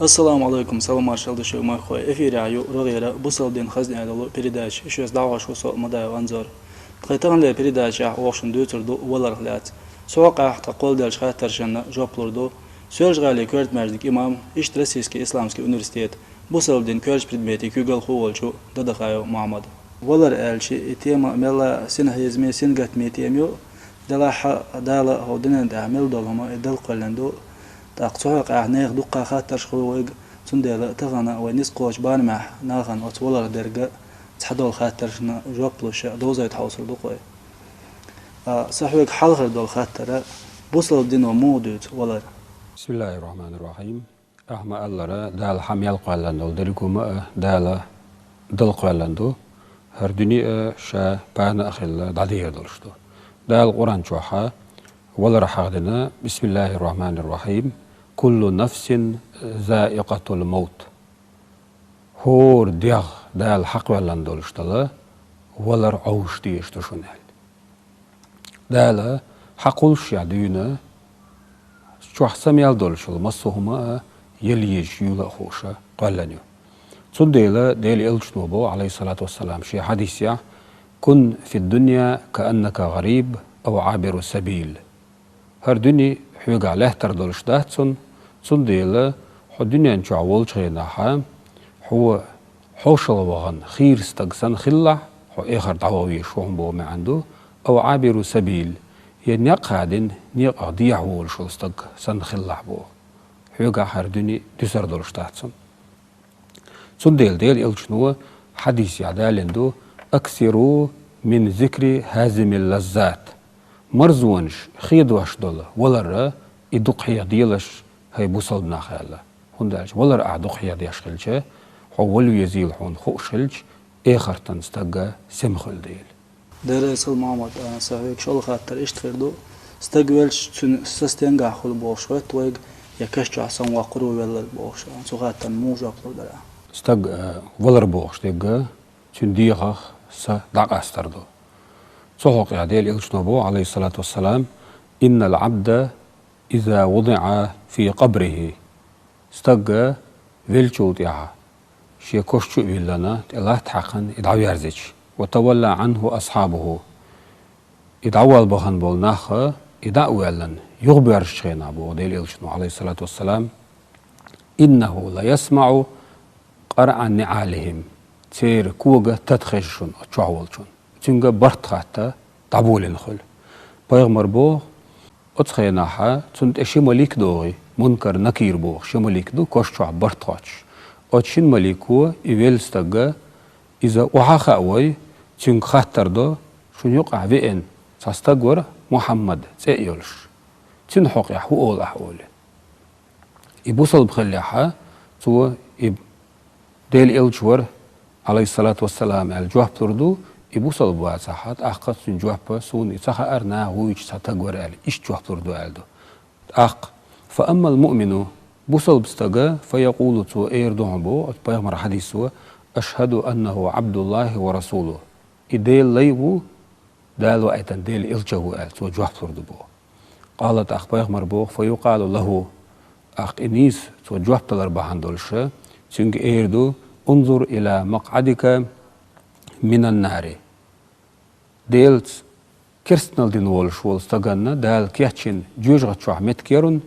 Assalamu alaikum, саламат души мой хой. Эфиряю Рогера Бусалдин Хазнядалу передача. Еще с давашу со мадаю анзор. Тхайтан ли передача Ошен Дютурду Валархлят. Сока тaqol дальш хатаршана жоплурду. Сёржгали көрт мәждик имам Ишт Российский Исламский университет. Бусалдин көрч предмети күгал хуолчу Дадахаю Мухаммад. Валар элчи тема мела синхизме сингатми темю. Далаха дала ходинен дамил долма идал qallandu. تاقصوها قاعد دقة خاطر شخويق تندل تغنى ونس قوش بانمح ناغن أطولر درجة تحدول خاطر جوبلوش دوزة يتحوصل دقوي صحويق حلقة دول خاطر بوصل الدين ومودود ولا بسم الله الرحمن الرحيم أحمد الله دال حميل قالندو دركم دال دل قالندو هردني شا بان أخيل دادير دلشتو دال قرآن شوحة ولا رحاغدنا بسم الله الرحمن الرحيم كل نفس ذائقة الموت هور ديغ دال حق ولن دولشتلا ولا رعوش ديشتشونال دال حقولش يعدينا شو حسام يالدولشل مصوهما يليج يولا خوشا قالنيو تنديلا ديل إلشنوبو عليه الصلاة والسلام شي حديث كن في الدنيا كأنك غريب أو عابر سبيل هر دني حوغا لهتر دولشتاتسون تنديلا حو دنيا انشو عوالش غيناها هو حوشل وغن خير استقسن خلا حو اخر دعووي شوهم بو ما عنده او عابر سبيل ينيق هادين نيق اضيع والشو استقسن خلا بو حوغا هر دني دسر دولشتاتسون تنديل ديل الشنو حديث يعدالندو اكثروا من ذكر هازم اللذات مرزونش خيد واش دولا ولا يدق حيا ديلش هي بوصل ناخاله هنداش ولا اعدق حيا ديش خلجه حول يزيل حون خوشلج اخر تنستقى سمخل ديل درس المعمد انا صحيح شغل خاطر اشتفردو استقبلش سستنقع خل بوشوت ويق يكشج عصام وقرو ولا بوش سو خاطر موجب دلا استق ولا بوش تيغا تنديغ س داقاستردو صحوق عديل إلشنبو عليه الصلاة والسلام إن العبد إذا وضع في قبره استقى فيلشوت يعا شي كوشتو إلنا الله تحقن إدعو يرزج وتولى عنه أصحابه إدعو البخن بولناخ إدعو يلن يغبر الشينا بو عديل إلشنو عليه الصلاة والسلام إنه لا يسمع قرع نعالهم تير كوغا تدخشون أتشعولشون تنجا برتخاتا طابولين خل بايغمر بو اتخيناها تنت اشي مليك دوغي منكر نكير بو شمليك دو كوشتوع برتخاتش اتشين مليكو ايويلستاغا اذا وحاخا اوي تنج خاتر دو شون يقع بين تستغور محمد تيولش تنحق يحو اول احول يبوصل بخليها تو ديل الجور عليه الصلاة والسلام الجواب تردو يبوصل بواسحات أحقق سنجواب سون يتخا أرنا هويش ستغور آل إيش جواب تردو آلدو فأما المؤمن بوصل بستغا فيقول تو إيردوهم بو أتبايغمر حديثو أشهد أنه عبد الله ورسوله إديل ليبو دالو أيتن ديل إلجهو آل تو جواب تردو بو قالت أخبايغمر بو فيقال له إنيس تو جواب تلر بحندولش سنج إيردو انظر إلى مقعدك من النار ديلت كرستنال دين والش والستغنا دال كياتشين جوجغا تشوح متكيرون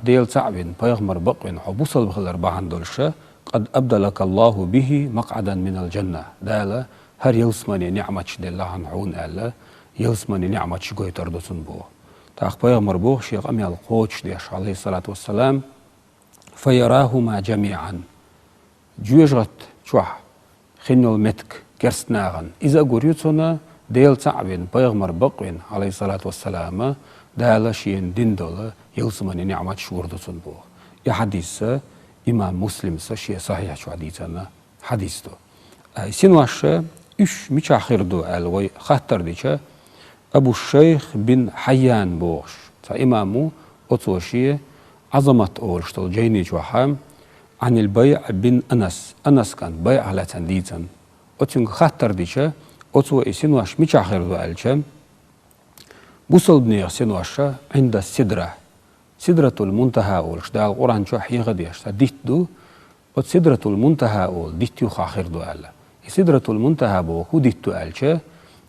ديل تعبين بايغمر بقين حبوصل بخلر باهندولشا قد أبدلك الله به مقعدا من الجنة دال هر يلسماني نعمتش دي الله عنحون ألا يلسماني نعمتش قوي تردسون بو تاق بايغمر بوغ شيخ أمي القوتش ديش عليه الصلاة والسلام فيراهما جميعا جوجغت تشوح خنو المتك كرسناغن إذا قريتنا ديل تعبين بايغمر بقين عليه الصلاة والسلام دالا شين دين دولا يلسمني نعمت شوردسون بو يا حديث إمام مسلم شيء صحيح شو حديثنا حديثه سنواش إيش مش آخردو ألوي خاطر ديشا أبو الشيخ بن حيان بوش إمامو أتوشي عظمة أولشتل جيني جوحام عن البيع بن أنس كان بيع على تنديتن أتنغ خاطر ديشا أتو إسنواش مش آخردو ألشام بوصل بنيغ سنواشا عند السدرة سدرة المنتهى أولش دا القرآن شو حقيقة ديش ديت دو سدرة المنتهى أول ديتيو خاخر دو ألا سدرة المنتهى بو هو ديتو ألشة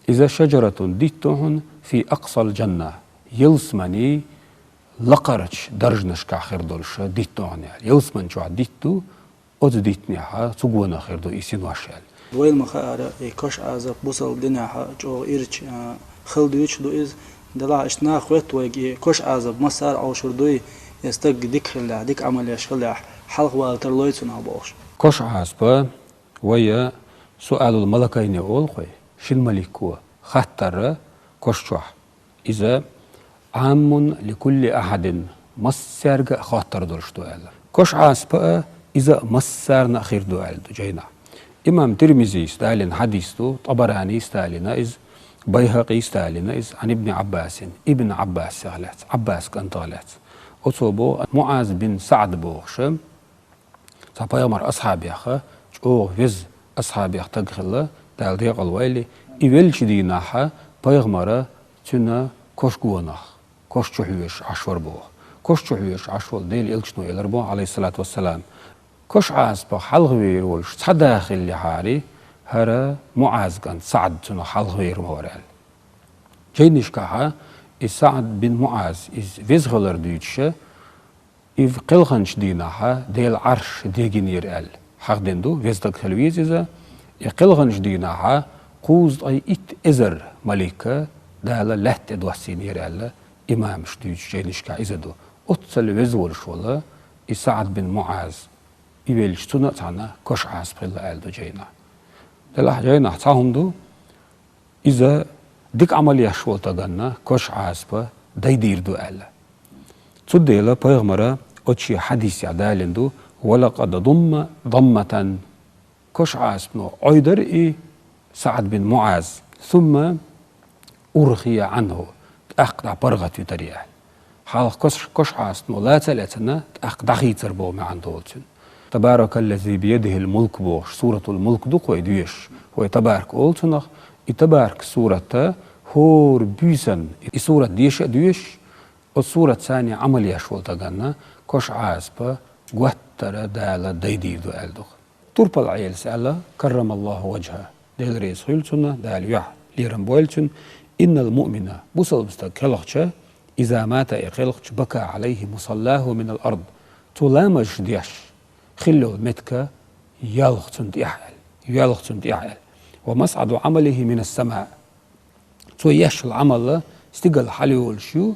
إذا شجرة ديتوهن في أقصى الجنة يلسمني لقرش درجنش كاخر دولش ديتوهن يلسمن شو ديتو أز ديتني ها سجونا خير دو إيسين واشل ويل مخارة كش عزب بوصل دنيا ها جو إيرش خلدويش دو إز دلا إشنا خوات ويجي كش عزب مسار أو شردوي يستق ديك خلا ديك عمل يشخلا حلق والترلويتون عبوش كش عزب ويا سؤال الملكين أول خوي شن ملكوا خطر كشوح إذا عام لكل أحد مسرق خاطر دولش دوال كش عزب إذا مسرنا خير دوال دو جينا إمام ترمذي استعلن حديثه طبراني استعلن إذ بيهقي استعلن إذ عن ابن عباس غلط عباس كان طالت أصوبه معاذ بن سعد بوخشم تبايمر أصحابي أخا أو فيز أصحابي أختغل دال ديق الويلي إيولش ديناها بايغمرة تنا كوشكوناخ كوشتشوهيش عشور بو كوشتشوهيش عشور ديل إلشنو إلربو عليه الصلاة والسلام كوش عازبا حلغوير ولش صداخل لحاري هرا معاذ كان سعد تنا حلغوير مورال جينيش كاها سعد بن معاذ إز فيزغلر ديتشه إف قلغنش ديناها ديل عرش ديجينير ال حق دندو فيزدك خلويز إذا قلغنش ديناها قوز أي إت إزر ملكة دالا لحت إدواسينير ال إمامش ديتش جينيش كا إزدو أتصل فيزولش ولا سعد بن معاذ إيش تونا تانا كش عاس بخلا ألدو جينا دلها جينا تاهم دو إذا ديك عملية شوال تغنى كش عاس با دايدير دو ألا تديلا بيغمرة أتشي حديث يعدالين دو ولقد ضمة كش عاس بنو عيدر سعد بن معاذ ثم أرخي عنه تأقدع برغة يتريع حالق كش عاس بنو لا تلاتنا تأقدع خيتر بو ما عندولتن تبارك الذي بيده الملك بوش سورة الملك دو قوي دويش هو تبارك أولتنخ تبارك سورة هور بيسن سورة ديش دويش والسورة الثانية عمل يشول تغنى كوش عازبا قوتر دالا دايدي دو ألدوخ توربا العيل سألا كرم الله وجهه ديل ريس خيلتنا دال يح ليرن بويلتن إن المؤمن بوصل بستقلقش إذا مات إقلقش بكى عليه مصلاه من الأرض تلامش ديش خلو المتكة يلغتند يحل ومصعد عمله من السماء تويش العمل استقل حليول شو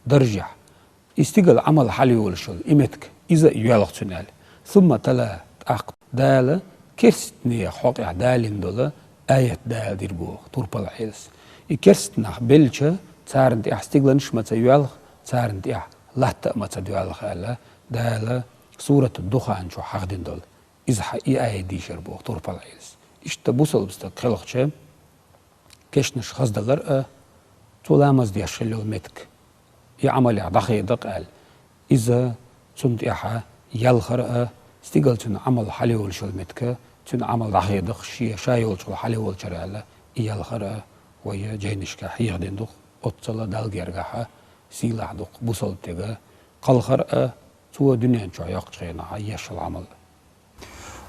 درجع استقل عمل حليول شو إمتك إذا يلغتنال ثم تلا أق دالة كرستني حقيقة دالين دولا آية دال ديربوغ توربا الحيلس كرستنا بلشة تارنت استقل نشمة يلغ تارنت لحتى ما تديالغ ألا دالة سورة الدخان شو حقدين دول إذا حقي آية دي شربوغ توربا العيلس إشتا بوصل بستقلق شا كشنش خصد غرقة تولامز دي أشخلو المتك يعمل عدخي دقال إذا تنت إحا يالخرقة استيقل تن عمل حليول شو المتك تن عمل دخي دق شايول شو حليول شرعلا يالخرقة ويا جينشكا حيغدين دق أتصلا دالجيرغاها سيلاح دق بوصل تيغا قلخرقة تو دنيا شو يقطعنا عيش العمل.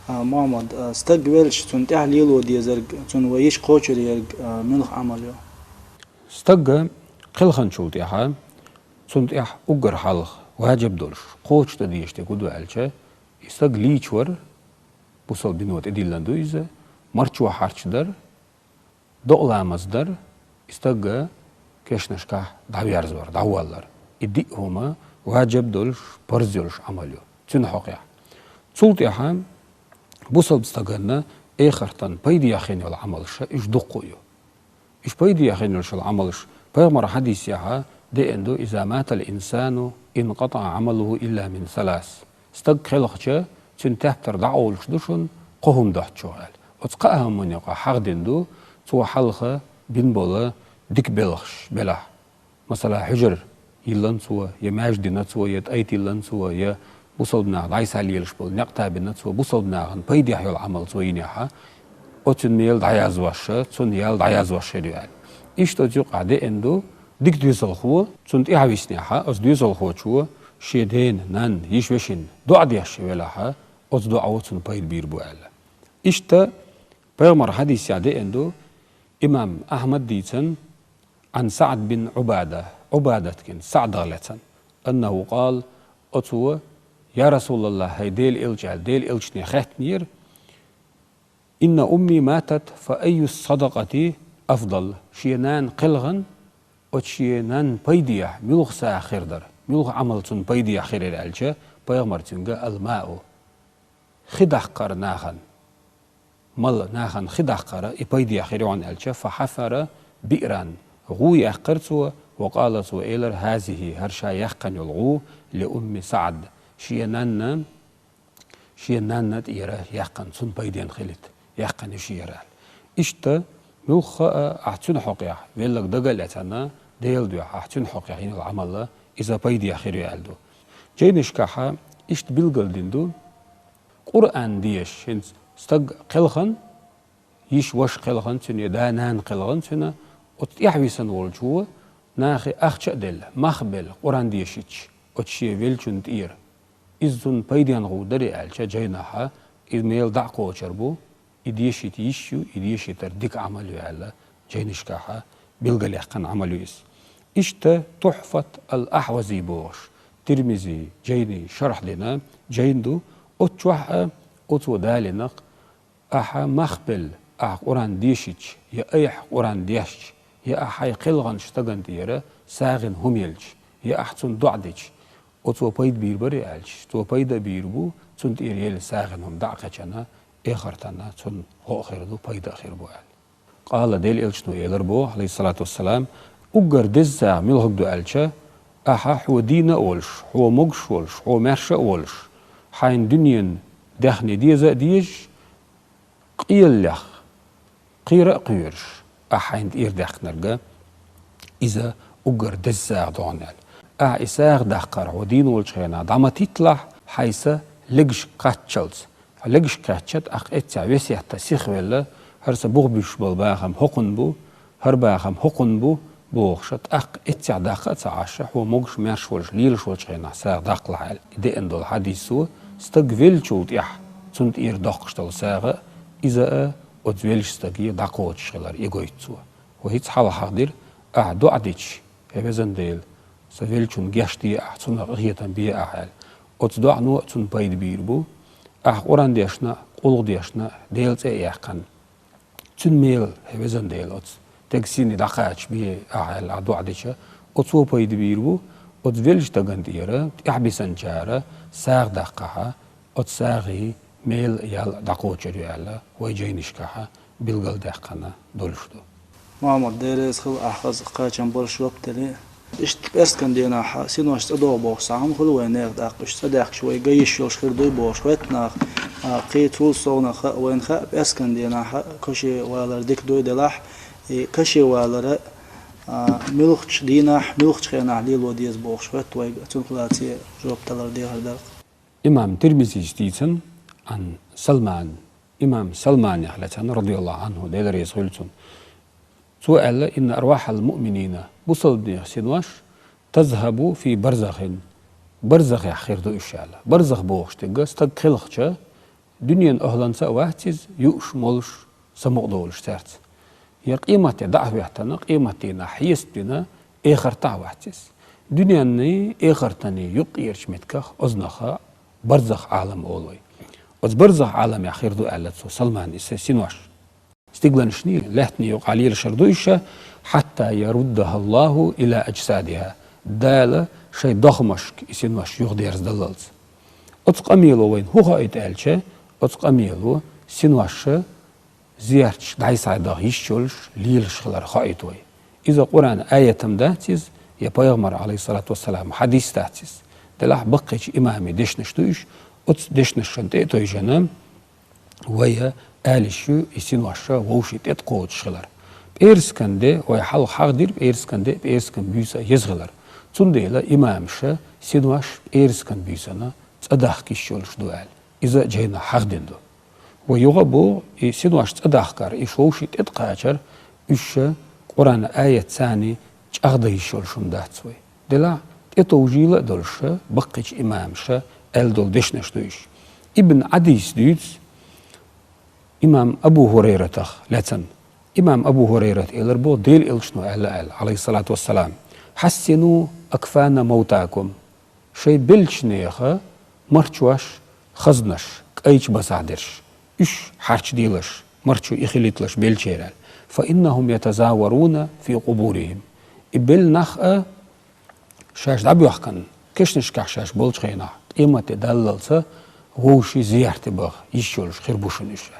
محمد استقبلش تنتح ليلو دي زرق تن ويش قوتشر يرق ملخ عمله. استقبل خلخن شو تيها تنتح أجر حلخ واجب دولش قوتش تديش تقولوا علشة استقليش ور بوصل بنوت إديلاندو إذا مرتشوا حرش در دولة مصدر استقبل كشنشكا دعويرز ور دعوالر إدي هما واجب دولش برزيولش عمليو تن حقيقة سلطي حام بوصل بستغنى اخرتن بيدي يخيني العملش ايش دقويو ايش بيدي يخيني العملش بيغمر حديث يها دي اندو اذا مات الانسان انقطع عمله الا من ثلاث استق خلقشا تن تحتر دعولش دوشن قهم دحت شوال وتقاها من يقع حق دندو تو حلقة بين بولا ديك بلخش بلح مثلا حجر يلان سوا يماج دينات سوا يتأيت يلان سوا يا بوصل بنا دعيس عليلش بول نقطع بنات سوا بوصل بنا عن بيدي حيو العمل سوا ينيحا أتنيل دعياز واشة تنيل دعياز واشة ديال إيش تجيق عدي إندو ديك دويسل خو تنت إيها ويسنيحا أس دويسل خو شو شيدين نان يشوشين دعاء ديش ولاها أز دعوتون بايد بير بوالا إشتا بيغمر حديث يعدي عنده إمام أحمد ديتن عن سعد بن عبادة كن سعد غلطن أنه قال أتوه يا رسول الله هاي ديل إلجني خاتنير إن أمي ماتت فأي الصدقة أفضل شينان قلغن وشينان بيديح ملغ ساخر در ملغ عملتون بيديح خير الألجة بيغمرتون الماء خدح قر ناخن مل ناخن خدح قر بيديح خير عن الألجة فحفر بئران غوي أخرتو وقالت وإلر هذه هرشا يخن الغو لأم سعد شينان إيره يخن سن بيدين خلت يخن شيرال إشتا ملخ أحتن حقيا ويلك دقلتنا ديل دو أحتن حقيا هنا العمل إذا بيدي أخير يالدو جينش كحا إشت بلغل ديندو قرآن ديش هنس استق قلخن يش وش قلخن تني دانان قلخن تنا وتيحويسن والجوه ناخي أخشأ دل مخبل قرآن ديشيتش وتشي ويلچون تير إذن بيديان غو دري ألشا جيناها إذ ميل دعقو چربو إديشيت يشيو إديشيت ديك عملو على جينشكاها بلغل يحقن عملو إس إشتا تحفة الأحوزي بوش ترمزي جيني شرح لنا جيندو أتوحا أتو دالنق أحا مخبل أح قرآن ديشيتش يا أيح قرآن ديشيتش يا أحاي قلغن شتغن ديرا ساغن هميلج يا أحسن دعدج أتو بايد بير بري ألج تو بايدا بيربو تون تيريل ساغن هم دعقشنا إخرتنا تون هو خيردو بايدا خير بو أل قال ديل إلشنو يلربو عليه الصلاة والسلام أجر دزا ملهق دو ألجا أحا هو دين أولش هو مغش أولش هو مرش أولش حين دنيا دخني ديزا ديج قيل لخ قيرا قيرش أحيند إير دخنرجا إذا أجر دزاغ دونال إساغ دخقر ودين والشينا دعما تطلع حيث لجش كاتشلز فلجش كاتشت إتسع وسيحتا سيخويلا هرسا بوغ بيشبال باخم حقن بو هر باخم حقن بو بوغشت إتسع دخقت عاشا هو موغش ميرش والش ليلش والشينا ساغ دخلع دي اندو الحديثو استقفل شوت إح تنت إير دخشتل ساغ إذا أتويلش استقير دقوتش خلال إيغويتسو وهيتس حالا حقدر دو عديتش هبزن ديل سويلشون جاشتي أحسن غيتن بيه أحال أتدع نوع تون بايد بيربو قران ديشنا قلق ديشنا ديل تأيحقن تون ميل هبزن ديل تكسيني دقاتش بيه أحال عدو عديتش أتسو بايد بيربو أتويلش تغن ديرا إحبسن جارا ساغ دقاها أتساغي ميل يال دقوتش ريالا ويجينشكاها بلغل دقنا دولشدو محمد ديريس خل أحفظ قاچن برش وقتلي إشت بأسكن دينا سينوش أدو بوش عم خلوا ناخد أقش صدق شوي جيش يوش خير دوي بوش وتنا قيت فول صونا خ وين خ بأسكن دينا كشي ولا ديك دوي دلاح كشي ولا ملخش دينا ملخش خينا عليه وديز بوش وت وي تنقلاتي جوب تلر دي هردق إمام ترمذي جديدن عن سلمان إمام سلمان يحلتن رضي الله عنه دير يسولتن سؤال إن أرواح المؤمنين بصل سنواش تذهب في برزخ يحخير دو إشالة برزخ بوغش تقص تقخلخشة دنيا أهلان سأواتيز يؤش مولش سمقدولش تارت يا قيمة دعوة قيمتنا حيستنا إخر تعواتيز دنيا ني إخر تاني يقيرش متكخ أزنخا برزخ عالم أولوي وز برزخ عالم يحخير دو ألتسو سلمان سنواش استقلنشني لهتني يقاليل شردويشة حتى يردها الله إلى أجسادها دالة شيء ضخمشك يسنوش يغديرز دلالز أتقاميلو وين هو هايت ألشة أتقاميلو سنوش زيارتش دايس عيدا يشولش ليلش خلال خايت وي إذا قرآن آية تمداتيز يا بيغمر عليه الصلاة والسلام حديث تاتيز دلاح بقيش إمامي ديشنش دويش ديشنش شنتيتو جنام ويا آلشو يسنوشا ووشيت اتقوت شغلر بإرسكنده ويحل حقدر بإرسكنده بإرسكن بيسا يزغلر تنديلا إمامشا سنوش بإرسكن بيسانا تأداخ كيشولش دوال إذا جينا حقدندو ويغبو سنوش تأداخكار إيش ووشيت اتقاچر إيش قرآن آية ثاني تأغدا يشولشون داتسوي دلا توجيله دولش بقيش إمامش دول دشنش دويش ابن عديس ديوز إمام أبو هريرة لاتن إمام أبو هريرة إلربو ديل إلشنو عليه الصلاة والسلام حسنوا أكفان موتاكم شي بلشنيخة مرچوش خزنش كأيش بسادرش إش حرش ديلش مرچو إخليتلش بلشيرال فإنهم يتزاورون في قبورهم إبل نخأ شاش دعبو يحكن كشنش كحشاش بولش خينا إما تدللسا غوشي زيارتي بغ يشولش خربوشن إشال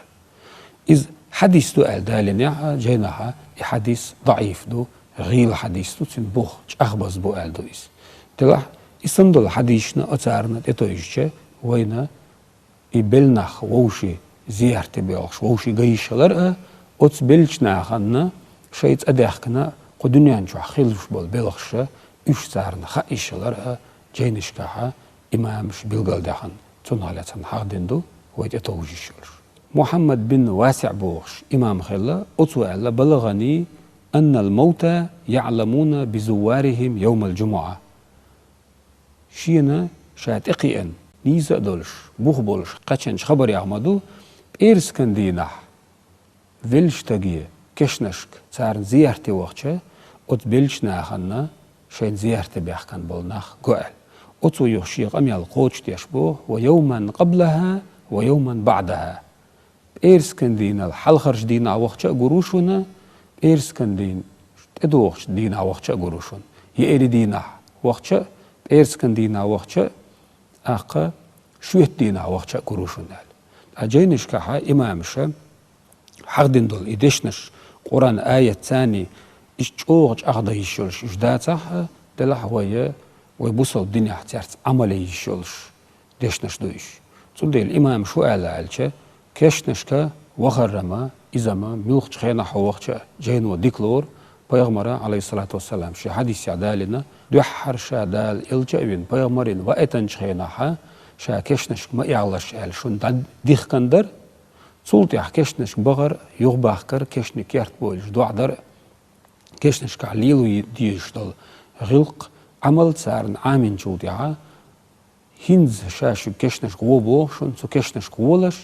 إذ حديث دو دالنيا جيناها حديث ضعيف دو غيل حديث دو تين بوخ أخبز بو دو إس تلا إسندل حديثنا أتارنا تتويجة وينا إبلناخ ووشي زيارتي بغش ووشي غيشلر أتس بلشناخنا شيت أداخنا قدنيان شو خيلش بول بلغش üç zarını ha işler ceynişkaha imamş bilgal dahan tunalatan haqdindu ve etawjishur Muhammed bin Wasi' boğuş imam khilla otsu'alla balagani أن الموتى يعلمون بزوارهم يوم الجمعة شينا شاتقيا نيزا دولش بوخ بولش قچنش خبر يعمدو إرسكندينح ويلشتاقية كشنشك سارن زيارتي وقتش أت بلشناخنا شين زيارتي بيحكن بولناخ قوال أتو يخشيق أميال قوش تيشبوه ويوما قبلها ويوما بعدها إرسكندين الحلخرج دينا وقتش قروشونا إرسكندين إدوخش دينا وقتش قروشون يأري دينا وقتش إرسكندينا وقتش أقا شويت دينا وقتش قروشون أجينش كحا إمامشا حقدين دول إدشنش قرآن آية ثاني إشتوغج أغدا يشولش إجداتها دلح ويا ويبوصل الدنيا احتيارت عملي يشولش دشنش دويش تقول الإمام شو قال عالشا كشنشكا وغرما إذا ما ملوخش خينا حوغش جينو ديكلور بيغمرا عليه الصلاة والسلام شي حديث يعدالنا دوحر شادال إلجا بيغمرين وقتنش خينا حا شا كشنشك ما يعلش قال شون ديخ كندر صولت يح كشنشك بغر يغباخكر كشنك يرت بولش دوعدر كشنشك عليلو ديشتل غلق عمل سارن عامين جوديها هنز شاشو كشنشك وبو شون سو كشنشك ولش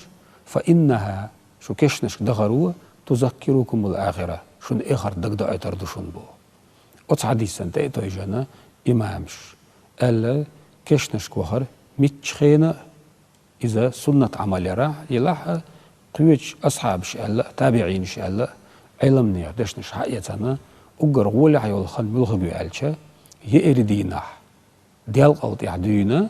فإنها شو كشنشك دغرو تذكركم الآخرة شون إخر دقدا أتردو شون بو أتس حديثا تأتو إجانا إمامش ألا كشنشك وخر متشخينا إذا سنة عمل راح يلاح قويتش أصحابش ألا تابعينش ألا علمني دشنش حقيتنا أقر غولي حيول خان ملغبي ألشا يأري ديناح ديال قلطي حدينا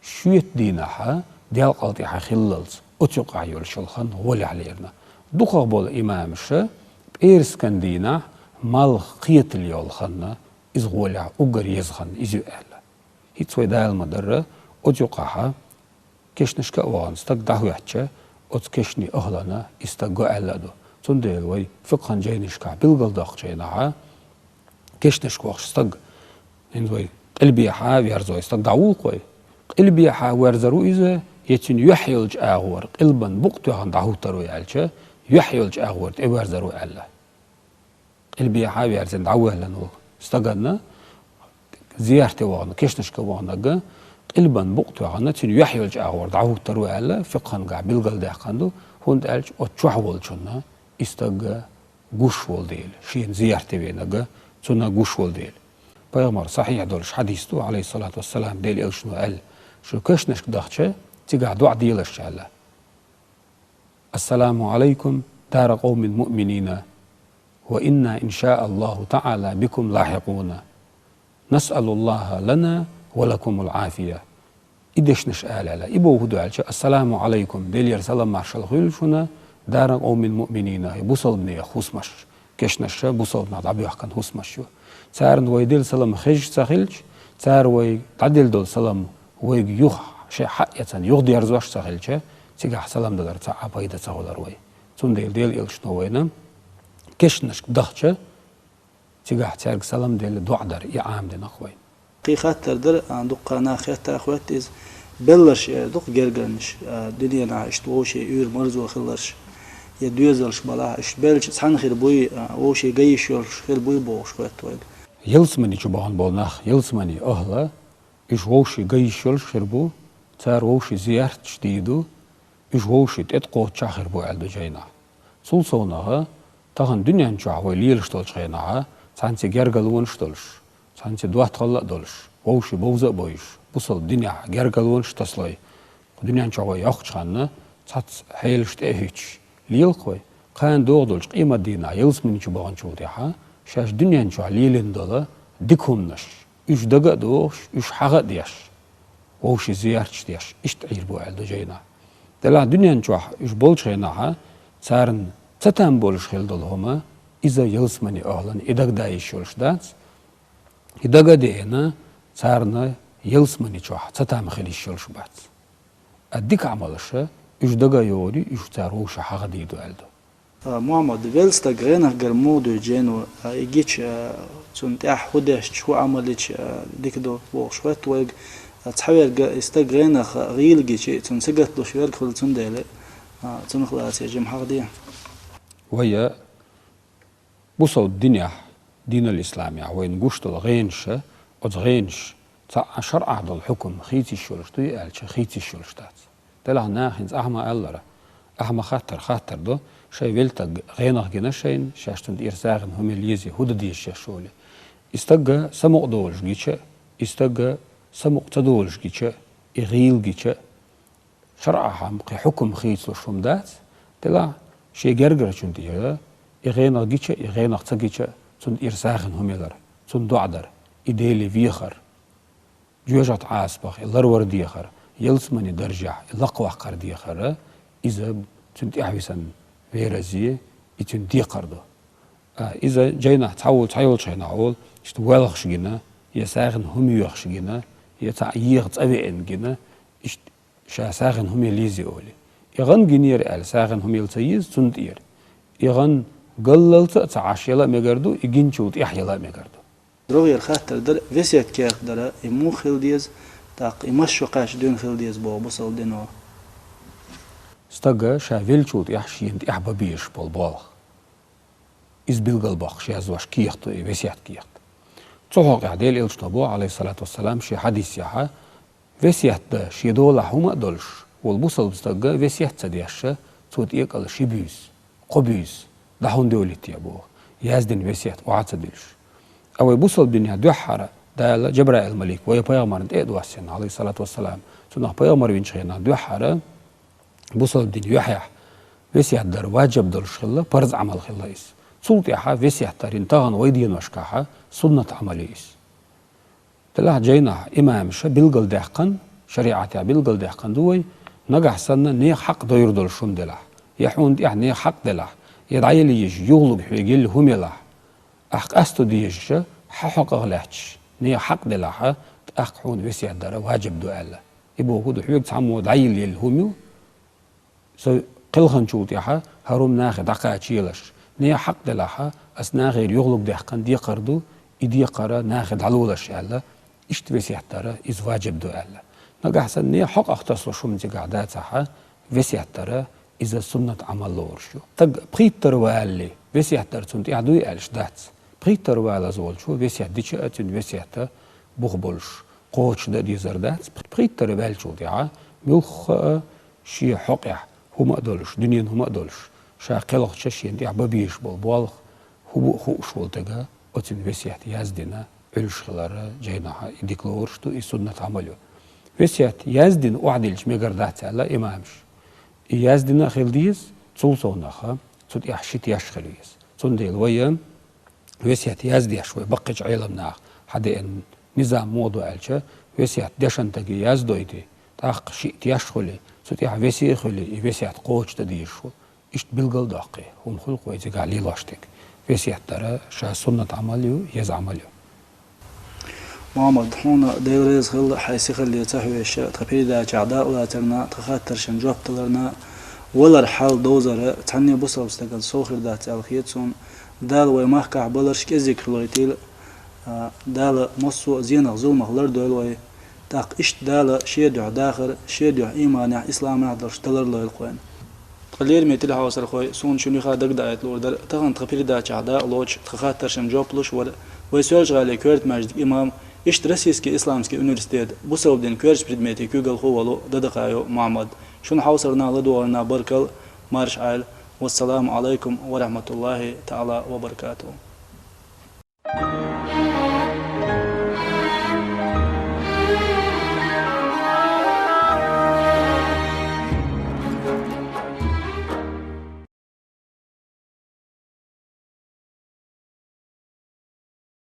شويت ديناحا ديال قلطي حخللز أتيق عيول شلخان غولي علينا دوخ بول إمامشا بإيرسكن ديناح مال قيت اليول خانا إز غولي أقر يزخان إزيو أهلا هيتسوي دايل مدرة أتيقاها كشنشكا وان استق دعوة حتى أتكشني أهلنا استقو أهلادو تنديل وي فقهن جينشكا بلغل داق جيناها كشنشك وخش استق إنزوي قلبي حا ويرزوي استق دعوق وي قلبي حا ويرزرو إذا يتن يحيلج آغور قلبا بقتوهن دعوه تروي ألشا يحيلج آغور ويرزرو ألا قلبي حا ويرزن دعوه لنو استقنا زيارتي وانا كشنشكا وانا قلبا بقتوهن يتن يحيلج آغور دعوه تروي ألا فقهن قا بلغل داقاندو هند ألش أتشوح شنا استق قوش والديل شين زيارتي بينك سنة قوش والديل بيغمر صحيح دولش حديثتو عليه الصلاة والسلام ديل إلشنو قال شو كشنشك داخشة تيقع دعا ديلش على السلام عليكم دار قوم مؤمنين وإنا إن شاء الله تعالى بكم لاحقون نسأل الله لنا ولكم العافية إدشنش قال على إبو هدو السلام عليكم ديل يرسل مارشال خيلشنا دار قوم المؤمنين بوصل بني خوسمش كشنش بوصل مع دعبي حكن خوسمش تارن ويدل سلام خج ساخلش تار وي تعدل دول سلام وي يخ شي حقيقة يغدي يرزوش ساخلش تيجا سلام دلار تاع بايدا تاولر وي تون ديل إلشنو وينا كشنش دخشة تيجا تارك سلام ديل دوعدر يعام دي نخوين قيخات در عندو قناة خيات أخوات إز بلش دوق جرجنش دنيا نعشت ووشي يور مرزو خلش يدوزلش بلا إش بلش سان خير بوي ووشي جيش يورش خير بوي بوش خوات وين يلسمني شبهان بالنخ يلسمني أهلا إيش ووشي جيشل شربو تار ووشي زيارت شديدو إيش ووشي تتقو تشاخربو عالدو جينا سلسونها تاغن دنيا نشوع وليل شتولش غيناها سانسي جرجلون شتولش سانسي دوات خلق دولش ووشي بوزا بويش بوصل الدنيا جرجلون شتسلاي دنيا نشوع ياخش خاننا سات حيلش تأهيش ليل خوي قان دوغدولش قيمة دينا يلسمني شبهان شوديها شاش دنيا نشوع ليلين دولا ديكهمنش إيش دقا دوش إيش حاجة ديش ووشي زيارتش ديش إيش تعير بو عالدو جينا دلا دنيا نشوع إيش بولش غيناها سارن تتام بولش خيل دولهما إذا يلسمني أهلا إدق دايش يولش دانس إدق دينا سارنا يلسمني شوح تتام خيلش يولش بات أديك عملش إيش دقا يوري إيش تاروش حاجة ديدو عالدو محمد ويلستا غرينخ غرمودو جينو إيجيش تونت أحودش شو عملتش ديكدو وشوت ويج تحاول استغرينخ غيل جيش تون سجت له شوير كل تون ديله تون خلاص يا جم حقديه وهي بوصل الدنيا دين الإسلامي وين قشط الغينش أتغينش تاع شرع عدل الحكم خيتي الشولشتي قالش خيتي الشولشتات تلا ناخنز أحما ألرا أحما خاطر دو شيء ويلتا غينخ جناشين شاشتن إرساغن هم اليزي هود ديش شولي استجا سمق دولش جيتش استجا سمق تدولش جيتش إغيل جيتش شرعها حكم خيت لشوم دات تلا شيء جرجر شون ديلا إغينخ جيتش إغينخ تجيتش تون إرساغن هم يلر تون دعدر إديلي فيخر جوجت عاسبخ اللرور ديخر يلسمني درجع اللقوة قر ديخر إذا تنت أحوسن فيرزيه يتون ديقردو إذا جينا تحول شينا عول اشتوالخ شجنا يساغن هم يخ شجنا يتعيق تأبين جنا شاساغن هم يليزي أولي يغن جنير آل ساغن هم يلتيز تندير يغن قللت تعاشيلا مجردو يجنشوت يحيلا مجردو روغير خاطر در فيسيت كيخ در إمو خلديز تاق إمشو قاش دون خلديز بوصل دينو استجا شافيلشوت يحشينت يحببيش بالبالغ إزبيلغالباخ شازواش كيخت ويسيات كيخت تصوغ عديل إلشنبو عليه الصلاة والسلام شي حديث يحا ويسيات دا شي دولا هما دولش والبوصل بستجا ويسيات سديش صوت يقل شي بيز قبيز دهون دولت يابو يازدن ويسيات وعاتدلش أو يبوصل الدنيا دوحارة دا جبرائيل الملك ويا بيغمر إدواسين عليه الصلاة والسلام سنح بيغمر وينشينا دوحارة بوصل الدنيا يحيح ويسيات دار واجب دولش خلا برز عمل خلايس سلطيحة ويسيات دارين تاغن ويدين وشكاحة سنة عمليس تلاح جينا إمامشة بلغل دهقن شريعتها بلغل دهقن دوي نجح سنة نيخ حق داير دولشون دلاح يحون ديح نيخ حق دلاح يدعي لي يجي يغلق حيجيل هم يلاح أحق أستو ديجش حق أغلاحش نيخ حق دلاحة أحق حون ويسيات دار واجب دوالة يبو هودو حيوك تعمو دعي لي الهميو قلخن شوتيحة هروم ناخد عقاتشيلش نيا حق دلاحة أسنا غير يغلق دهقن دي قردو إدي قرا ناخد علولش يالا اشتويسي حتارا إز واجب دو يالا نقع حسن نيا حق أختصلو شومتي قعداتها ويسي حتارا إذا سنة عمل لورشو تق بريتر والي ويسي حتارا تنتي عدو يالش دات بريتر والا زول شو ويسي حديش أتن ويسي حتا بغبولش قوش دا دي زردات بريتر والشو ديعا ملخ شي حقيا هما دولش دنيا هما دولش شاقلق شاشين دي عبابيش بالبالغ هو شول تجا أتن وسيات يازدنا علش خلارا جيناها يديكلورشتو يسنة عملو وسيات يازدن وعدلش ميقردات على إمامش يازدنا خلديز تصلصوناها تصد يحشيت يشخليز تصنديل ويا وسيات يازدي شوي بقيش علمنا حدا إن نظام موضوع علشة وسيات دشان تجي يازدويدي تاق شيء يشخلي تصد وسي خلي وسيات قوش تديشو إشت بلغل داقي هم خلق ويزيق علي لاشتك ويسيح ترى شا سنة عمليو يز عمليو محمد هون ديريز خل حيسي خلي تحويش تقبيدا جعداء ولا ترنا تخاطر شنجوب تلرنا ولا رحال دوزر تعني بصر بستقل سوخر دات الخيتسون دال ويمحكع بلرش كذكر لويتيل دال مصو زينغ زومغ لردول وي تاق إشت دال شيدع داخر شيدع إيمان إسلام عدلش تلر لويل قوين قليل ميتل حوصل خوي سون شنو خا دق دايت لور در تغن تقبيل دا جعداء لوج تخاطر شنجوب لش ويسولج على كورت ماجد إمام إشت روسيسكي إسلامسكي университет بوسودين كورش предметي كوغل خوالو ددقايو محمد شون حوصرنا لدورنا بركل مارش عال والسلام عليكم ورحمة الله تعالى وبركاته.